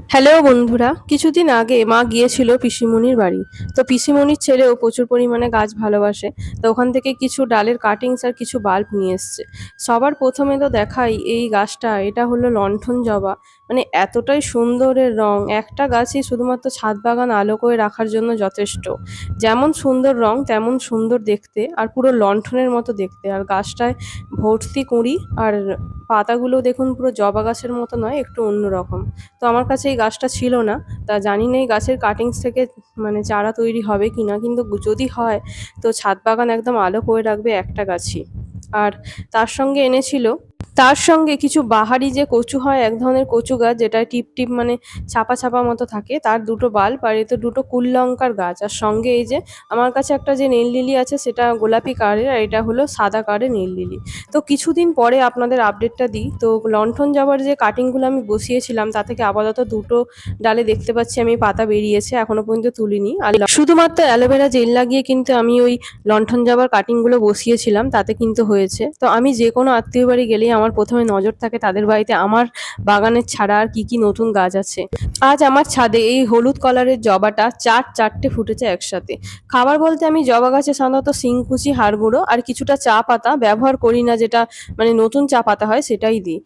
Hello বন্ধুরা, কিছুদিন আগে মা গিয়েছিল পিসিমণির বাড়ি। তো পিসিমণির ছেলেও প্রচুর পরিমাণে গাছ ভালোবাসে। তো ওখান থেকে কিছু ডালের কাটিংস আর কিছু বাল্ব নিয়ে এসছে। সবার প্রথমে তো দেখাই এই গাছটা, এটা হলো লণ্ঠন জবা। মানে এতটাই সুন্দর এর রং, একটা গাছই শুধুমাত্র ছাদ বাগান আলো করে রাখার জন্য যথেষ্ট। যেমন সুন্দর রং তেমন সুন্দর দেখতে, আর পুরো লণ্ঠনের মতো দেখতে। আর গাছটায় ভর্তি কুঁড়ি, আর পাতাগুলো দেখুন পুরো জবা গাছের মতো নয়, একটু অন্যরকম। তো আমার কাছে এই গাছটা ছিল না। তা জানি না এই গাছের কাটিংস থেকে মানে চারা তৈরি হবে কিনা, কিন্তু যদি হয় তো ছাদ বাগান একদম আলো করে রাখবে একটা গাছই। আর তার সঙ্গে এনেছিল, তার সঙ্গে কিছু বাহারি যে কচু হয়, এক ধরনের কচু গাছ যেটা টিপ টিপ মানে ছাপা ছাপা মতো থাকে, তার দুটো বাল্ব, আর এতে দুটো কুল লঙ্কার গাছ। আর সঙ্গে এই যে আমার কাছে একটা যে নীল লিলি আছে সেটা গোলাপি কালারের, আর এটা হলো সাদা কালারের নীল লিলি। তো কিছুদিন পরে আপনাদের আপডেটটা দিই। তো লণ্ঠন জবার যে কাটিংগুলো আমি বসিয়েছিলাম তা থেকে আপাতত দুটো ডালে দেখতে পাচ্ছি আমি পাতা বেরিয়েছে, এখনো পর্যন্ত তুলিনি। আর শুধুমাত্র অ্যালোভেরা জেল লাগিয়ে কিন্তু আমি ওই লণ্ঠন জবার কাটিংগুলো বসিয়েছিলাম, তাতে কিন্তু হয়েছে। তো আমি যে কোনো আত্মীয় বাড়ি গেলেই আমার প্রথমে নজর থাকে তাদের বাড়িতে আমার বাগানের ছাড়া আর কি কি নতুন গাছ আছে। আজ আমার ছাদে এই হলুদ কালারের জবাটা চারটে ফুটেছে একসাথে। খাবার বলতে আমি জবা গাছে সাধারণত শিংকুচি, হাড় গুঁড়ো আর কিছুটা চা পাতা ব্যবহার করি না, যেটা মানে নতুন চা পাতা হয় সেটাই দিই।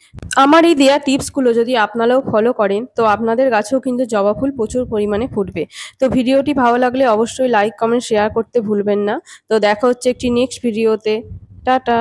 আমার এই দেয়া টিপসগুলো যদি আপনারাও ফলো করেন তো আপনাদের গাছেও কিন্তু জবা ফুল প্রচুর পরিমাণে ফুটবে। তো ভিডিওটি ভালো লাগলে অবশ্যই লাইক, কমেন্ট, শেয়ার করতে ভুলবেন না। তো দেখা হচ্ছে একটি নেক্সট ভিডিওতে। টাটা।